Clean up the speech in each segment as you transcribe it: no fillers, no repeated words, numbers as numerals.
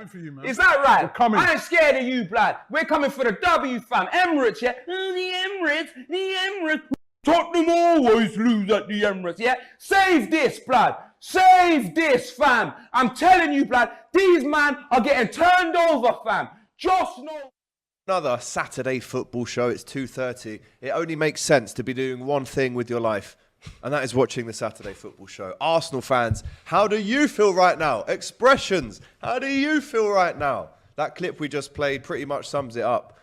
coming for you, man. Is that right? We're coming. I ain't scared of you, blood. We're coming for the W, fam. Emirates, yeah? The Emirates. Tottenham always lose at the Emirates, yeah? Save this, blood. Save this, fam. I'm telling you, blood, these man are getting turned over, fam. Just know. Another Saturday football show. It's 2:30. It only makes sense to be doing one thing with your life, and that is watching the Saturday football show. Arsenal fans, how do you feel right now? Expressions, how do you feel right now? That clip we just played pretty much sums it up.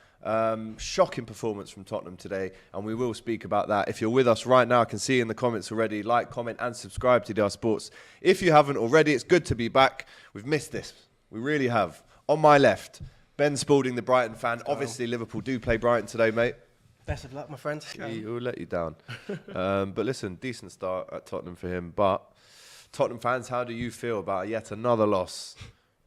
Shocking performance from Tottenham today, and we will speak about that. If you're with us right now, I can see in the comments already, like, comment and subscribe to DR Sports. If you haven't already, it's good to be back. We've missed this. We really have. On my left, Ben Spalding, the Brighton fan. Obviously, Liverpool do play Brighton today, mate. Best of luck, my friend. He'll let you down. But listen, decent start at Tottenham for him. But Tottenham fans, how do you feel about yet another loss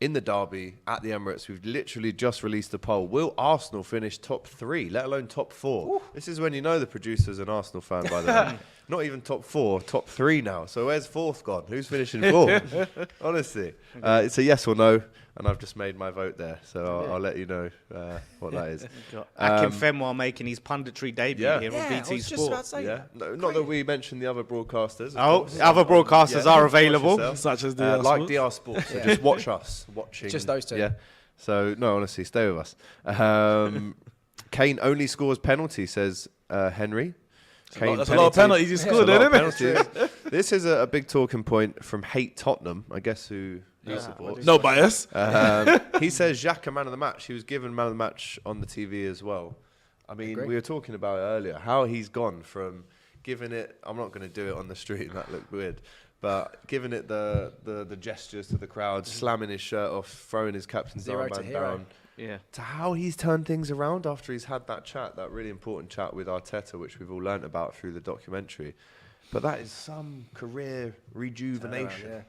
in the derby at the Emirates? We've literally just released a poll. Will Arsenal finish top 3, let alone top 4? Ooh. This is when you know the producer's an Arsenal fan, by the way. Not even top 4, top 3 now. So where's 4th gone? Who's finishing 4th? Honestly. It's a yes or no, and I've just made my vote there. So I'll let you know what that is. Akin Fenwar making his punditry debut here on BT Sport. Not that we mentioned the other broadcasters. Other broadcasters are available. Such as DR like Sports. DR Sports. So just watch us. Watching. Just those two. Yeah. So, no, honestly, stay with us. Kane only scores penalty, says Henry. That's a lot of penalties he scored, isn't it? This is a big talking point from Hate Tottenham, I guess, who you support. No bias. He says Xhaka man of the match. He was given man of the match on the TV as well. I mean, we were talking about it earlier, how he's gone from giving it, I'm not going to do it on the street, that looked weird, but giving it the gestures to the crowd, slamming his shirt off, throwing his captain's armband down. Yeah. To how he's turned things around after he's had that chat, that really important chat with Arteta, which we've all learnt about through the documentary. But that is some career rejuvenation.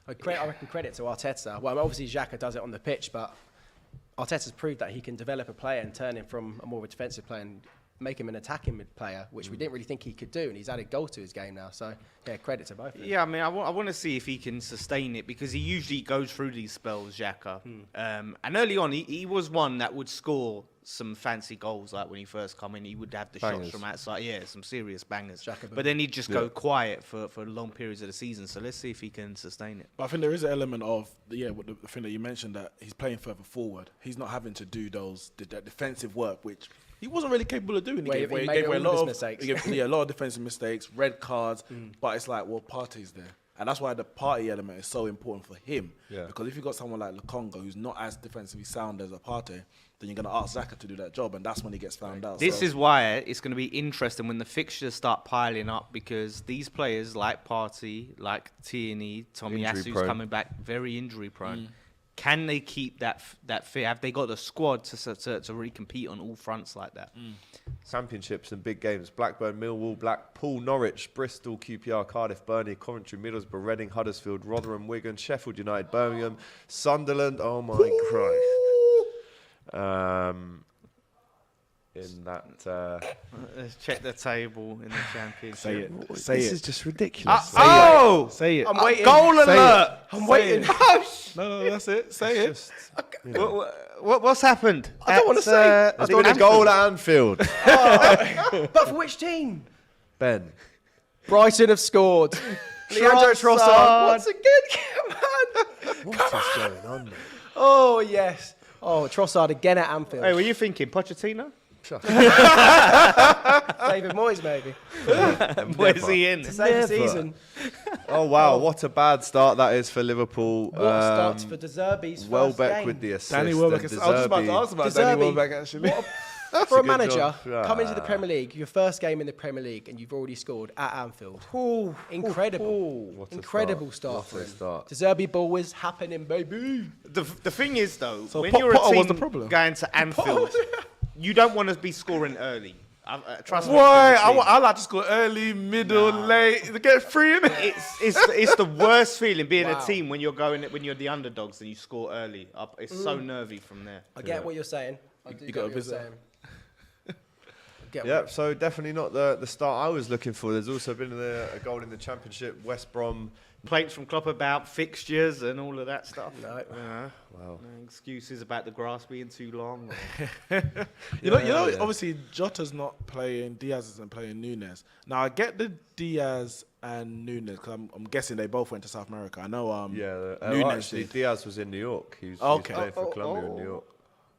I reckon credit to Arteta. Well, obviously Xhaka does it on the pitch, but Arteta's proved that he can develop a player and turn him from a more of a defensive player and make him an attacking player, which we didn't really think he could do, and he's added goals to his game now. So, yeah, credit to both of them. Yeah, I mean, I want to see if he can sustain it, because he usually goes through these spells, Xhaka. And early on, he was one that would score some fancy goals. Like when he first come in, he would have the shots from outside. Yeah, some serious bangers. But then he'd just go quiet for long periods of the season. So let's see if he can sustain it. But I think there is an element of, the thing that you mentioned, that he's playing further forward. He's not having to do that defensive work, which he wasn't really capable of doing. He gave away a lot of mistakes. A lot of defensive mistakes, red cards. But it's like, well, Partey's there. And that's why the party element is so important for him. Yeah. Because if you've got someone like Lukonga who's not as defensively sound as a Partey, then you're going to ask Xhaka to do that job, and that's when he gets found out. This is why it's going to be interesting when the fixtures start piling up, because these players like Partey, like Tierney, Tomiyasu's coming back, very injury prone. Can they keep that fit? Have they got the squad to really compete on all fronts like that? Championships and big games: Blackburn, Millwall, Blackpool, Norwich, Bristol, QPR, Cardiff, Burnley, Coventry, Middlesbrough, Reading, Huddersfield, Rotherham, Wigan, Sheffield United, Birmingham, Sunderland. Oh my Christ! In that, let's check the table in the Championship. This is just ridiculous. Say it. I'm waiting. Goal alert! I'm waiting. No, that's it. Say it. What's happened? I don't want to say. There's been a goal at Anfield. But for which team? Ben. Brighton have scored. Leandro Trossard. Once again, come on. What is going on, man? Oh, yes. Oh, Trossard again at Anfield. Hey, were you thinking Pochettino? David Moyes, maybe. Where's he in? To save the season. Oh, wow. What a bad start that is for Liverpool. What starts for De Zerbi's first game. with the assist. Danny Welbeck. I was just about to ask about Danny Welbeck, actually. For a manager, coming to the Premier League, your first game in the Premier League, and you've already scored at Anfield. Incredible. Incredible start for him. De Zerbi ball was happening, baby. The thing is, though, so when you're a Potter was the team problem. going to Anfield, you don't want to be scoring early. Trust me. Why? I like to score early, middle, late. To get free in it. It's the worst feeling being a team when you're the underdogs and you score early. It's so nervy from there. I get what you're saying. I do get what you're saying. Yeah, so definitely not the start I was looking for. There's also been a goal in the Championship. West Brom. Plates from Klopp about fixtures and all of that stuff. No. Wow. No excuses about the grass being too long. You know, obviously Jota's not playing, Diaz isn't playing Nunes. Now I get the Diaz and Nunes because I'm guessing they both went to South America. I know. Nunes actually, Diaz was in New York. He was playing for Colombia in New York.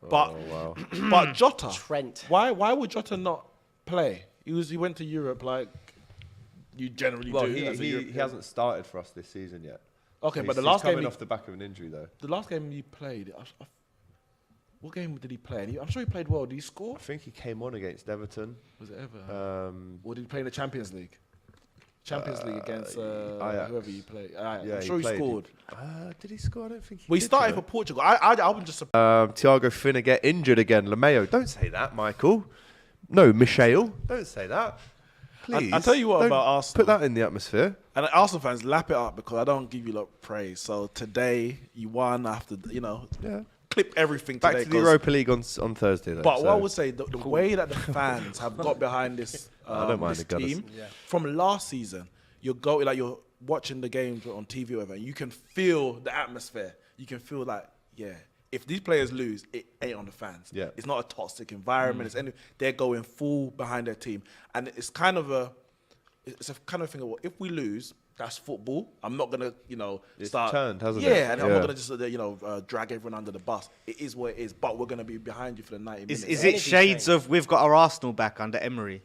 But wow. but Jota, Trent. Why would Jota not play? He went to Europe like you generally do. He hasn't started for us this season yet. Okay, but he's coming off the back of an injury though. The last game he played, what game did he play? I'm sure he played well. Did he score? I think he came on against Everton. Was it ever? Or did he play in the Champions League? Champions League against whoever you play. I'm sure he scored. Did he score? I don't think he Well, he did, started for Portugal. I'm just surprised. Thiago Finna get injured again. Lameo, don't say that, Michael. No, Michelle, don't say that. Please. I'll tell you what about Arsenal. Put that in the atmosphere. And Arsenal fans, lap it up because I don't give you lot praise. So today, you won after, clip everything Back today. to the Europa League on Thursday, though. But what I would say, the way that the fans have got behind this, I don't mind this the Gunners. team, from last season, you're watching the games on TV or whatever, and you can feel the atmosphere. You can feel like, if these players lose, it ain't on the fans. Yeah. It's not a toxic environment. They're going full behind their team. And it's kind of a thing of, if we lose, that's football. I'm not going to, It's start. turned, hasn't it? Yeah, and I'm not going to just, drag everyone under the bus. It is what it is, but we're going to be behind you for the 90 minutes. Is it shades of we've got our Arsenal back under Emery?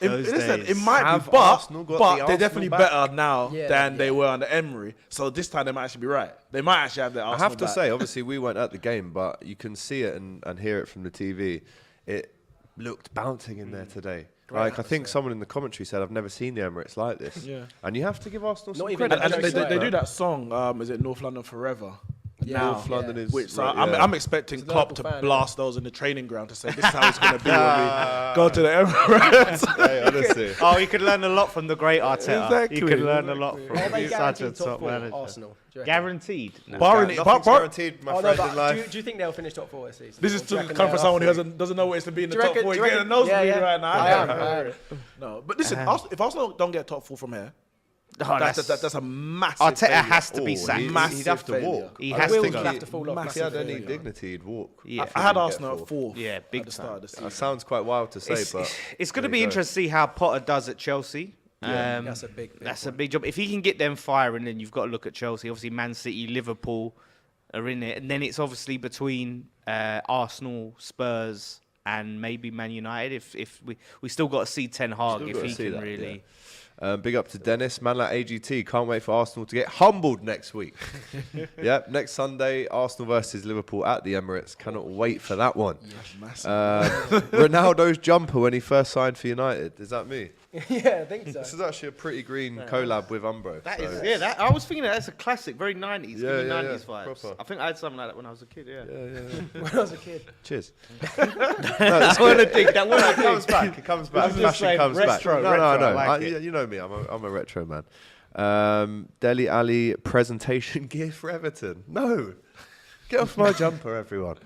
It might Have be, but Arsenal got the they're Arsenal definitely back? better now than they were under Emery. So this time they might actually be right. They might actually have their Arsenal I have to back. say, obviously, we weren't at the game, but you can see it and hear it from the TV. It looked bouncing in there today. I think someone in the commentary said, I've never seen the Emirates like this. Yeah. And you have to give Arsenal some even credit. And they Right. do that song, is it North London Forever? North London is... Which, so right, I'm expecting a Klopp Liverpool to fan, blast those in the training ground to say, this is how it's going to be when we go to the Emirates. Hey, honestly. Oh, he could learn a lot from the great Arteta. Exactly. He could learn a lot from Are they such a guaranteed top top four, manager. Arsenal? Do you reckon? Guaranteed. No. Barring Nothing's guaranteed, my friend, in but life. do you think they'll finish top four this season? This is to come from someone who doesn't know what it's to be in the Do you top reckon- four. do You're you getting a reckon- nosebleed yeah. right now. I am. No, but listen, if Arsenal don't get top four from here, Oh, that's a massive Arteta failure. has to be sacked. He'd have to failure. walk. He I has don't to think go. He'll have to fall off. If he had massive any failure. dignity, he'd walk. Yeah. I had He'd Arsenal get at fourth. Yeah, big at the start of the That season. sounds quite wild to say, but... It's going to there be you go. interesting to see how Potter does at Chelsea. That's a big That's a big job. If he can get them firing, then you've got to look at Chelsea. Obviously, Man City, Liverpool are in it. And then it's obviously between Arsenal, Spurs, and maybe Man United. If we still got to see Ten Hag Still if gotta he see can that, really... Big up to Dennis, man like AGT. Can't wait for Arsenal to get humbled next week. Yep, next Sunday, Arsenal versus Liverpool at the Emirates. Cannot wait for that one. Ronaldo's jumper when he first signed for United. Is that me? Yeah, I think so. This is actually a pretty green collab with Umbro. That so- is, yeah. That I was thinking that's a classic, very 90s, Yeah, giving yeah, 90s yeah, vibes. proper. I think I had something like that when I was a kid. Yeah. When I was a kid. Cheers. That one a dig. That one It comes back. It comes back. I was just Fashion saying, comes retro, back. No, retro, I know. I like it. You know me. I'm a retro man. Dele Alli presentation gear for Everton. No, get off my jumper, everyone.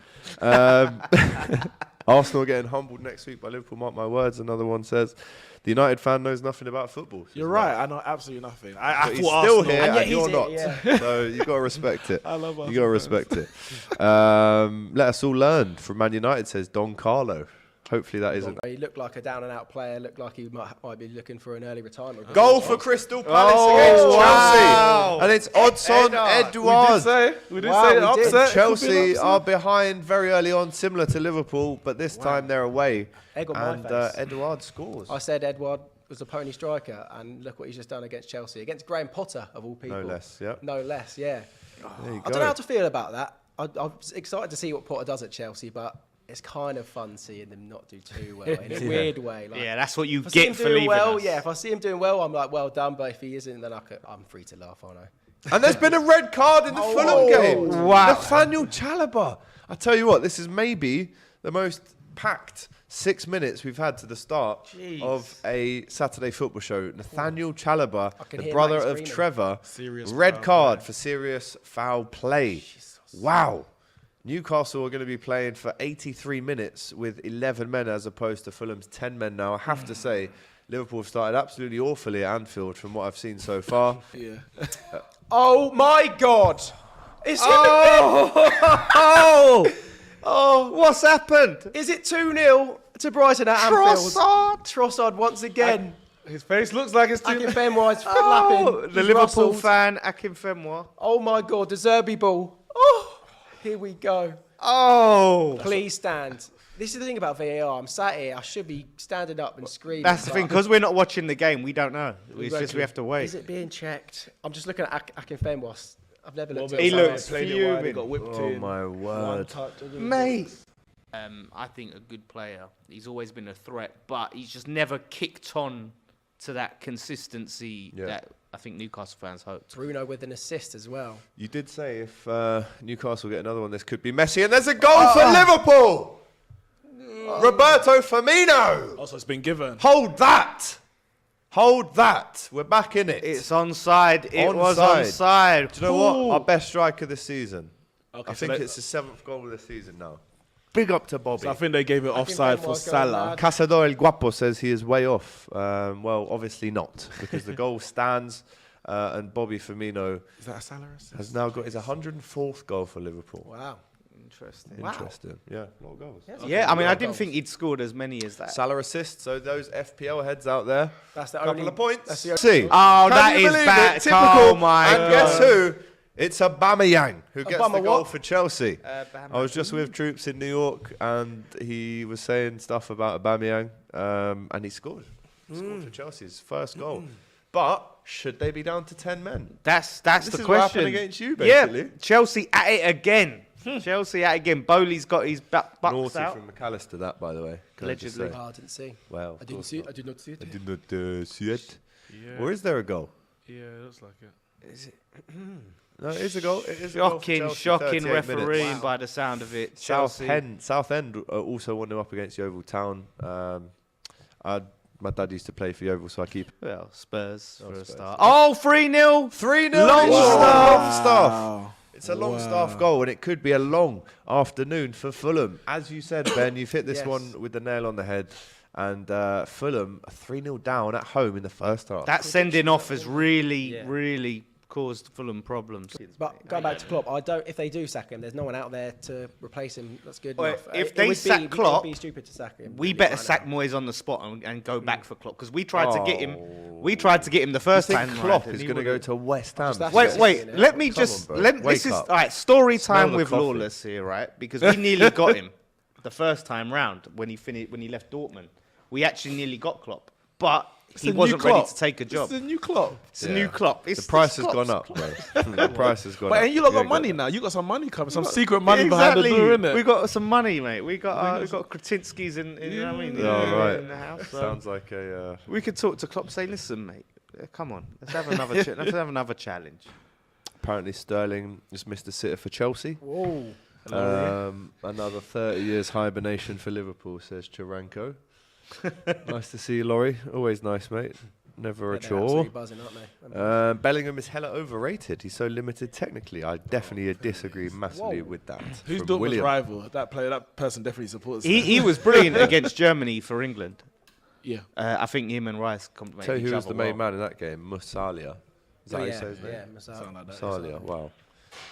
Arsenal getting humbled next week by Liverpool. Mark my words. Another one says the United fan knows nothing about football. You're right. I know absolutely nothing. I But he's thought still Arsenal. here And yet and you're he's not. here, yeah. So you got to respect it. I love You Arsenal got to respect it. Let us all learn from Man United, says Don Carlo. Hopefully that isn't. He looked like a down and out player. Looked like he might be looking for an early retirement. Goal for Crystal Palace against Chelsea. wow. And it's Odson Edouard. We did Wow, say we did. upset. Chelsea are behind very early on, similar to Liverpool, but this time they're away. Egg on my And face. Edouard scores. I said Edward was a pony striker, and look what he's just done against Chelsea, against Graham Potter of all people. No less, yeah. No less, yeah. There you I don't know how to feel about that. I'm excited to see what Potter does at Chelsea, but it's kind of fun seeing them not do too well in a weird way. Like, Yeah, that's what you if I see him get for doing leaving well, us. yeah. If I see him doing well, I'm like, well done. But if he isn't, then I'm free to laugh, aren't I? And there's been a red card in the Fulham game. Wow. Nathaniel Chalobah. I tell you what, this is maybe the most packed 6 minutes we've had to the start of a Saturday football show. Nathaniel Chalobah, can the hear brother Matt of screaming. Trevor, Serious red foul card play. for serious foul play. Wow. Newcastle are going to be playing for 83 minutes with 11 men as opposed to Fulham's 10 men now. I have to say, Liverpool have started absolutely awfully at Anfield from what I've seen so far. Yeah. Oh my God! It's What's happened? Is it 2-0 to Brighton at Anfield? Trossard once again. His face looks like it's too. Akinfenwa's flapping. The Liverpool fan, Akinfenwa. Oh my God, the Zerbi ball. Oh, here we go. Oh. Please stand. This is the thing about VAR. I'm sat here. I should be standing up and screaming. That's the thing, because we're not watching the game, we don't know. It's just we have to wait. Is it being checked? I'm just looking at Akinfenwa. I've never looked at He him. looks He got fuming. whipped Oh in. my word. Mate. I think a good player. He's always been a threat, but he's just never kicked on to that consistency that I think Newcastle fans hoped. Bruno with an assist as well. You did say if Newcastle get another one, this could be Messi, and there's a goal for Liverpool. Roberto Firmino. Also, it's been given. Hold that. Hold that. We're back in it. It's onside. It was Onside. onside. Do you know what? Our best striker this season. Okay, I so think it's the 7th goal of the season now. Big up to Bobby. I think they gave it offside for Salah. Cazador El Guapo says he is way off. Well, obviously not, because the goal stands, and Bobby Firmino Is that a Salah assist? has now got his 104th goal for Liverpool. Wow. Interesting. Interesting. Yeah, a lot of goals. Yeah, I mean, I didn't think he'd scored as many as that. Salah assists, so those FPL heads out there, That's the couple only of points. That's the See. Oh, Can that you is believe bad. it? Typical. Oh, my and God. guess who? It's Aubameyang who gets the Obama goal what? for Chelsea. Aubameyang. I was just with Troops in New York, and he was saying stuff about Aubameyang, and he scored. He scored for Chelsea's first goal. But should they be down to 10 men? That's This the is what question. happened against you, basically. Yeah, Chelsea at it again. Chelsea at it again. Bowley's got his bucks Naughty out. from McAllister, that, by the way. Can I just Allegedly. say? Oh, I didn't see. Well, I didn't see it. I did not see it. I did not see it. Yeah. Or is there a goal? Yeah, it looks like it. No, it is a goal. It is a goal for Chelsea, Shocking 38 refereeing minutes. by the sound of it. Chelsea. Southend also won them up against Yeovil Town. My dad used to play for Yeovil, so I keep Well, Spurs for a Spurs. start. Oh, 3-0. 3-0. Longstaff. Longstaff. It's a Longstaff goal, and it could be a long afternoon for Fulham. As you said, Ben, you've hit this Yes. one with the nail on the head. And Fulham are 3-0 down at home in the first half. That sending off has really, Yeah. really caused Fulham problems. But going back to Klopp, I don't. If they do sack him, there's no one out there to replace him. That's good Well, enough. if It they would sack be, it Klopp, would be stupid to sack him. We really, better right sack now. Moyes on the spot and go back for Klopp, because we tried to get him. We tried to get him the first I time. think Klopp right, is and he going to go wouldn't. to West Ham. That's Wait, it, wait. isn't it? Let me Come just. on, bro. This Wake is up. all right. Story Smell time the with coffee. Lawless here, right? Because we nearly got him the first time round when he left Dortmund. We actually nearly got Klopp, but he wasn't ready to take a job. It's a new Klopp. It's a new Klopp. The price has gone up, bro. The price has gone up. But and you lot got ain't money that. now. You got some money coming. Some secret money behind Exactly. the door, innit? We got some money, mate. We got Kretinsky's in you know what I mean? Oh, right. In the house. So Sounds like a... we could talk to Klopp. Say, listen, mate. Come on. Let's have another. Let's have another challenge. Apparently Sterling just missed a sitter for Chelsea. Whoa. Another 30 years hibernation for Liverpool, says Chiranko. Nice to see you, Laurie. Always nice, mate. Never a They're chore. absolutely buzzing, aren't they? Bellingham is hella overrated. He's so limited technically. I definitely disagree massively with that. Who's from Dortmund's William. rival? That player, that person definitely supports. He was brilliant against Germany for England. Yeah. I think him and Rice complement Tell you each who was other the main well. man in that game? Musalia. Is that how you say his name? Yeah, Masao. Something like that. Musalia. Wow.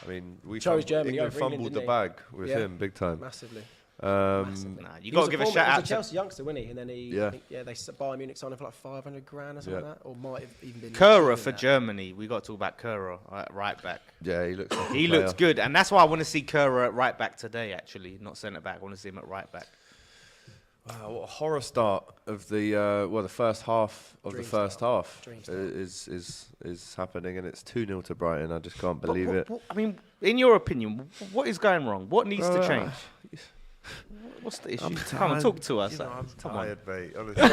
I mean, we Chose Germany England over England, fumbled the didn't bag with Yeah. him big time. Massively. Nah, you He got was to give a former- shout he out was a to Chelsea youngster, wasn't he? And then Yeah. they Bayern Munich signed him for like 500 grand or something Yeah. like that, or might have even been. Kerr cheaper for than that. Germany. We got to talk about Kerr right back. Yeah, he looks like a He player. looks good, and that's why I want to see Kerr at right back today. Actually, not centre back. I want to see him at right back. Wow, what a horror start of the the first half of Dream the first start. half Dream start. is happening, and it's 2-0 to Brighton. I just can't believe it. I mean, in your opinion, what is going wrong? What needs to change? What's the issue? Come on, talk to us. You know, I'm Come on. tired, mate. Honestly,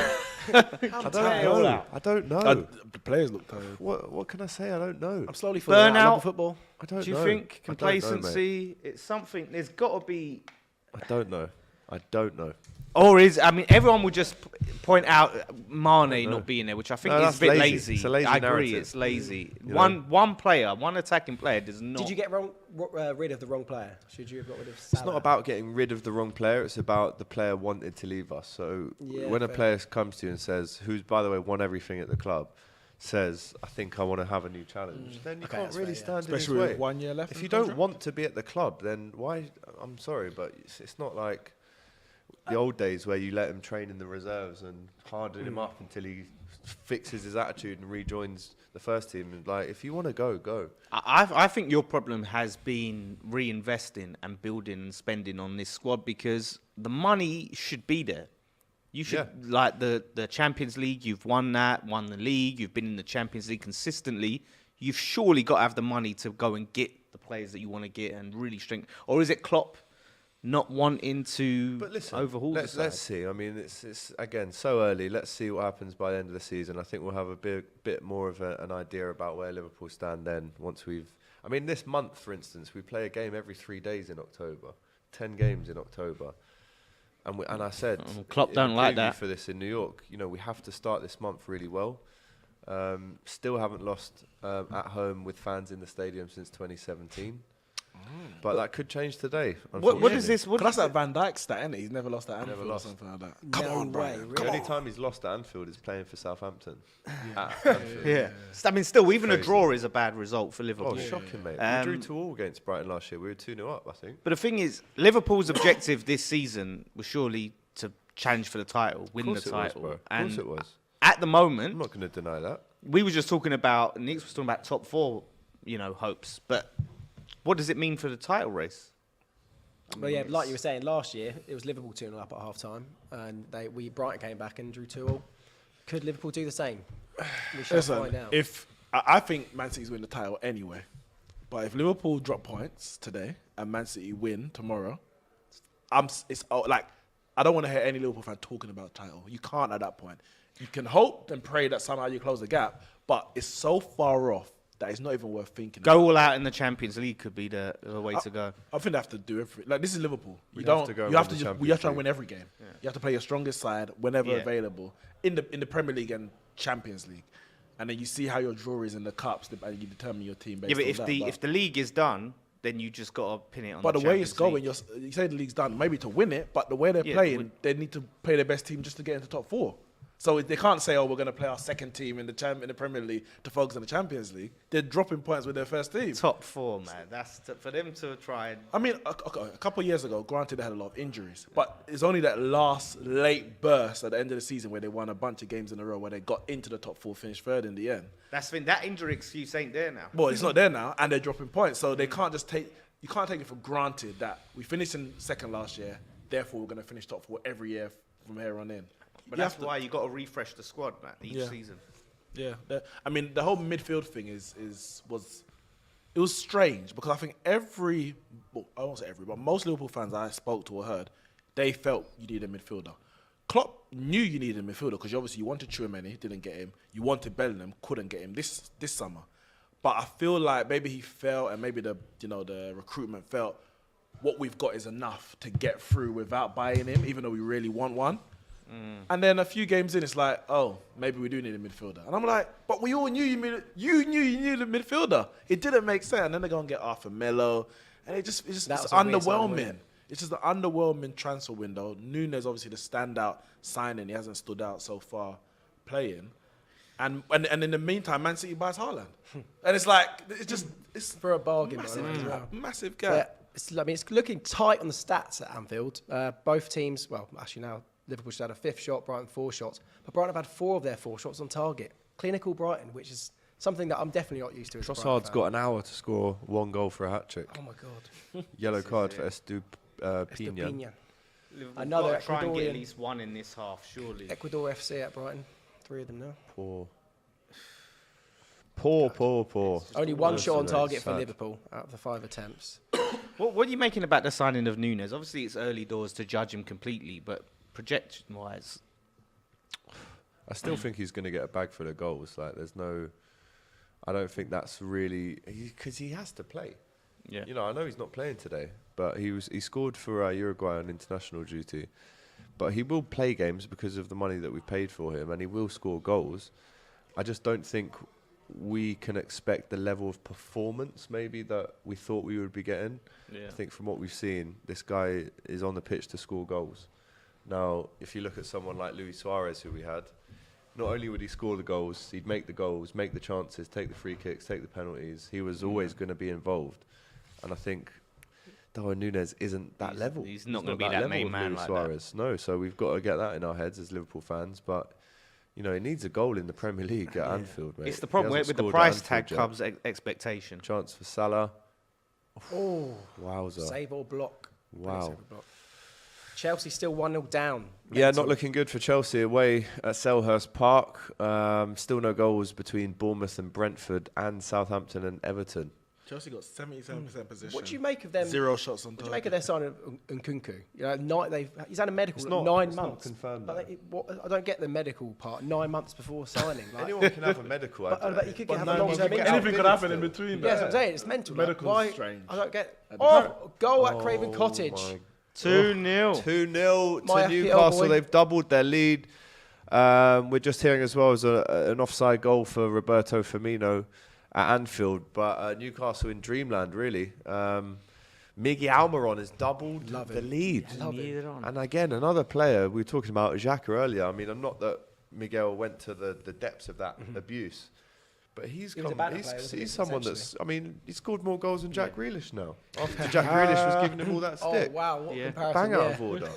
I don't know. I don't know. The players look tired. What can I say? I don't know. I'm slowly falling out of Burnout. football. I don't Do you know. think I don't know, mate. complacency? It's something. There's got to be. I don't know. I don't know. Or everyone would just point out Mane not being there, which I think is a bit lazy. It's a lazy I agree, narrative. it's lazy. You One player, one attacking player does not... Did you get rid of the wrong player? Should you have got rid of Salah? It's not about getting rid of the wrong player. It's about the player wanted to leave us. So when a player comes to you and says, who's, by the way, won everything at the club, says, I think I want to have a new challenge, then you can't really stand in his Especially way. with 1 year left. If you don't want to be at the club, then why? I'm sorry, but it's not like the old days where you let him train in the reserves and harden him up until he fixes his attitude and rejoins the first team. And like, if you want to go, go. I think your problem has been reinvesting and building and spending on this squad, because the money should be there. You should, like the Champions League, you've won the league, you've been in the Champions League consistently. You've surely got to have the money to go and get the players that you want to get and really strengthen. Or is it Klopp not wanting to overhaul the side? Let's see. I mean, it's again so early. Let's see what happens by the end of the season. I think we'll have a bit more of an idea about where Liverpool stand then. Once we've, I mean, this month, for instance, we play a game every 3 days in October. 10 games in October. And I said, Klopp don't like that for this in New York. You know, we have to start this month really well. Still haven't lost at home with fans in the stadium since 2017. But that could change today. What is this? That's that Van Dijk stat, isn't it? He's never lost at Anfield. Never lost. Or something like that. Come on, bro. The only time he's lost at Anfield is playing for Southampton. At Anfield. Yeah. I mean, still, even a draw is a bad result for Liverpool. Oh, shocking, mate. We drew 2-2 against Brighton last year. We were 2-0 up, I think. But the thing is, Liverpool's objective this season was surely to challenge for the title, win the title. Of course it was. At the moment, I'm not going to deny that. we were just talking about, Nick was talking about top four, hopes. But what does it mean for the title race? Well, yeah, like you were saying, last year it was Liverpool 2-0 up at half time, and Brighton came back and drew 2-2. Could Liverpool do the same? We shall find out. I think Man City's win the title anyway, but if Liverpool drop points today and Man City win tomorrow, I don't want to hear any Liverpool fan talking about the title. You can't at that point. You can hope and pray that somehow you close the gap, but it's so far off that it's not even worth thinking. Go all out in the Champions League could be the way to go. I think they have to do everything. Like, this is Liverpool. You have to try and win every game. Yeah. You have to play your strongest side whenever available in the Premier League and Champions League, and then you see how your draw is in the cups, and you determine your team based on that. If the league is done, then you just got to pin it on. But the way it's going, you say the league's done, maybe to win it, but the way they're playing, they need to play their best team just to get into top four. So they can't say, we're going to play our second team in the Premier League to focus on the Champions League. They're dropping points with their first team. Top four, man. That's for them to try and... I mean, a couple of years ago, granted they had a lot of injuries, but it's only that last late burst at the end of the season where they won a bunch of games in a row where they got into the top four, finished third in the end. That injury excuse ain't there now. Well, it's not there now, and they're dropping points, so they can't just take... You can't take it for granted that we finished in second last year, therefore we're going to finish top four every year from here on in. But that's why you got to refresh the squad, man, each season. Yeah, I mean the whole midfield thing was strange because I think I won't say every, but most Liverpool fans I spoke to or heard, they felt you needed a midfielder. Klopp knew you needed a midfielder because obviously you wanted Tchouaméni, didn't get him. You wanted Bellingham, couldn't get him this summer. But I feel like maybe he felt, and maybe the recruitment felt, what we've got is enough to get through without buying him, even though we really want one. And then a few games in, it's like, maybe we do need a midfielder. And I'm like, but we all knew you needed a midfielder. It didn't make sense. And then they're going to get Arthur Melo. And it's underwhelming. It's just an underwhelming transfer window. Nunes, obviously, the standout signing. He hasn't stood out so far playing. And in the meantime, Man City buys Haaland. And it's like, it's for a bargain. Massive gap. It's looking tight on the stats at Anfield. Both teams, well, actually now, Liverpool should have had a 5th shot, Brighton 4 shots. But Brighton have had 4 of their 4 shots on target. Clinical Brighton, which is something that I'm definitely not used to. Trossard's got an hour to score 1 goal for a hat-trick. Oh, my God. Yellow card for Estupinian. Another try and get at least 1 in this half, surely. Ecuador FC at Brighton. 3 of them now. Poor. Only 1 shot on target for Liverpool out of the 5 attempts. What are you making about the signing of Nunes? Obviously, it's early doors to judge him completely, but projection-wise, I still think he's going to get a bag full of goals. Like, I don't think that's really because he has to play. Yeah. You know, I know he's not playing today, but he scored for Uruguay on international duty. But he will play games because of the money that we've paid for him, and he will score goals. I just don't think we can expect the level of performance maybe that we thought we would be getting. I think from what we've seen, this guy is on the pitch to score goals. Now, if you look at someone like Luis Suarez, who we had, not only would he score the goals, he'd make the goals, make the chances, take the free kicks, take the penalties. He was always going to be involved. And I think Darwin Núñez isn't that level. He's not going to be that main man like Suarez. that. No, so we've got to get that in our heads as Liverpool fans. But, you know, he needs a goal in the Premier League at Anfield, mate. It's the problem with the price tag comes expectation. Chance for Salah. Oh, wowza. Save or block. Wow. Chelsea still 1-0 down. Yeah, not looking good for Chelsea away at Selhurst Park. Still no goals between Bournemouth and Brentford and Southampton and Everton. Chelsea got 77% position. What do you make of them? 0 shots on target. What do you make of their signing of Nkunku? You know, he's had a medical It's 9 not months. confirmed, But I don't get the medical part. 9 months before signing. Like, Anyone can have a medical. but you could have a no, long-term injury. anything could happen in between. Yeah, that's what I'm saying. It's mental. Medical's Why? strange. I don't get. Oh, goal at Craven Cottage. 2-0. 2-0 My to FPL Newcastle. boy. They've doubled their lead. We're just hearing as well as an offside goal for Roberto Firmino at Anfield. But Newcastle in dreamland, really. Miggy Almiron has doubled the lead. And again, another player, we were talking about Xhaka earlier. I mean, I'm not that Miguel went to the depths of that abuse. But he's someone that's, I mean, he scored more goals than Jack Grealish now. After Jack Grealish was giving him all that stick. Oh, wow. What comparison. Bang out of order.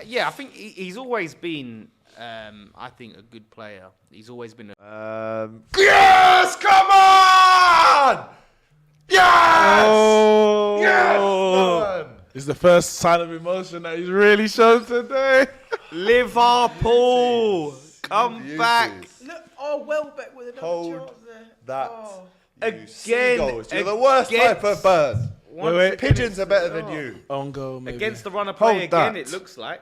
Yeah, I think he's always been, I think, a good player. He's always been a... Yes! Come on! Yes! Oh! Yes! Man! It's the first sign of emotion that he's really shown today. Liverpool! Come back! Look, Welbeck with another Hold chance there. that. Oh. Seagulls. You're the worst type of bird. Wait. Pigeons are better than you. On goal, maybe. Against the runner play Hold again, that. it looks like.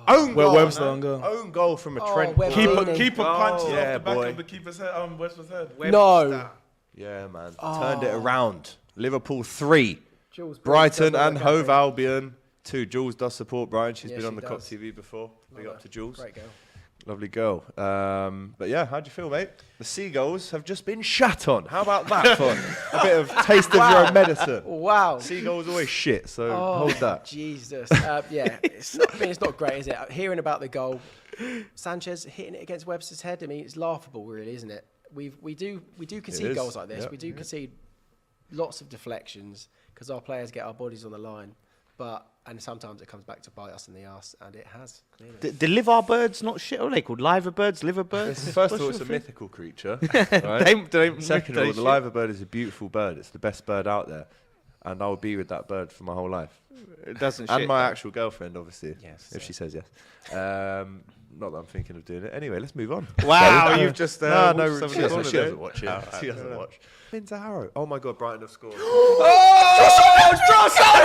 Own goal. Webster on goal. Own goal from a Oh, Trent. Webster. Ball. Keeper punches Yeah, off the back boy. of the keeper's head, Webster's head. No. Yeah, man. Turned it around. Liverpool 3. Jules Brighton Briggs and does Hove look like Albion 2. Jules does support Brian. She's Yeah, been on she the COP does. TV before. Big up to Jules. Great girl. Lovely girl. But yeah, how'd you feel, mate? The Seagulls have just been shat on. How about that for a bit of taste of your own medicine? Wow. Seagulls always shit, so hold that. Jesus. Yeah. It's not great, is it? Hearing about the goal, Sanchez hitting it against Webster's head. I mean, it's laughable, really, isn't it? We do concede is. goals like this. Yep. We do concede lots of deflections because our players get our bodies on the line. And sometimes it comes back to bite us in the arse, and it has, clearly. The liver birds not shit? What are they called? Liver birds? Liver birds? First of all, it's a mythical creature. Right? Second of all, the liver bird is a beautiful bird. It's the best bird out there. And I'll be with that bird for my whole life. It doesn't And shit. my actual girlfriend, obviously. Yes. If she says yes. Not that I'm thinking of doing it. Anyway, let's move on. Wow, you've just... she doesn't watch it. She doesn't watch. Into Harrow. Oh my God, Brighton have scored. Trossard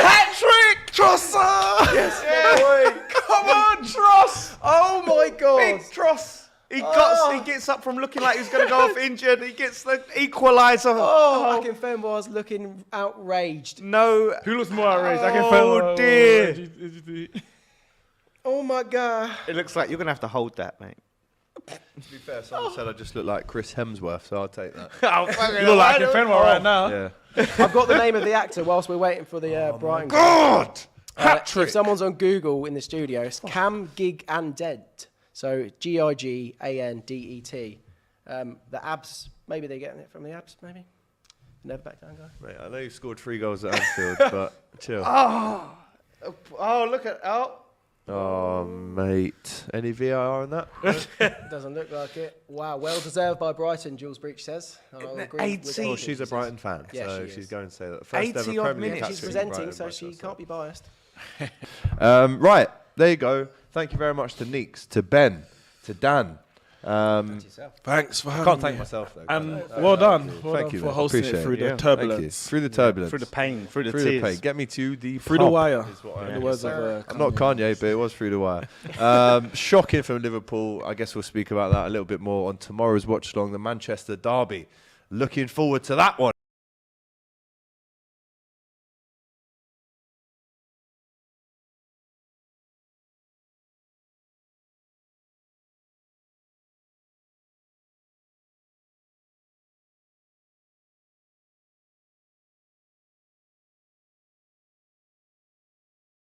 Hattrick! Trossard! Yes, boy. Come on, Tross! Oh my God! Big Tross! He gets up from looking like he was going to go off injured. He gets the equaliser. Oh, Akinfenwa was looking outraged. No. Who looks more outraged? Oh, dear. Oh my God! It looks like you're going to have to hold that, mate. To be fair, someone said I just look like Chris Hemsworth, so I'll take that. You look like Fenwell right now. Yeah. I've got the name of the actor whilst we're waiting for the Brighton. God! If someone's on Google in the studio, it's Cam Gig and Dead. So Gigandet. The abs, maybe they're getting it from the abs, maybe? Never back down, guy. Mate, I know you've scored 3 goals at Anfield, but chill. Oh, look at... Oh, mate. Any VAR on that? Doesn't look like it. Wow, well deserved by Brighton, Jules Breach says. I'll agree with Oh, everything she's he a says. Brighton fan, Yeah, so she she's is. going to say that. First 80 ever odd Premier League Yeah, captain she's for presenting, Brighton, so might she I say. can't be biased. Right, there you go. Thank you very much to Neeks, to Ben, to Dan. Thanks for having I can't me. thank myself though. And well done. Well Thank done you for mate. hosting Appreciate it through the Thank you. turbulence. Through the turbulence. Through the pain, through the Through tears. the pain. Get me to the Through the pub wire. is what I In the words of I'm not Kanye, but it was through the wire. Shocking from Liverpool. I guess we'll speak about that a little bit more on tomorrow's watch along, the Manchester derby. Looking forward to that one.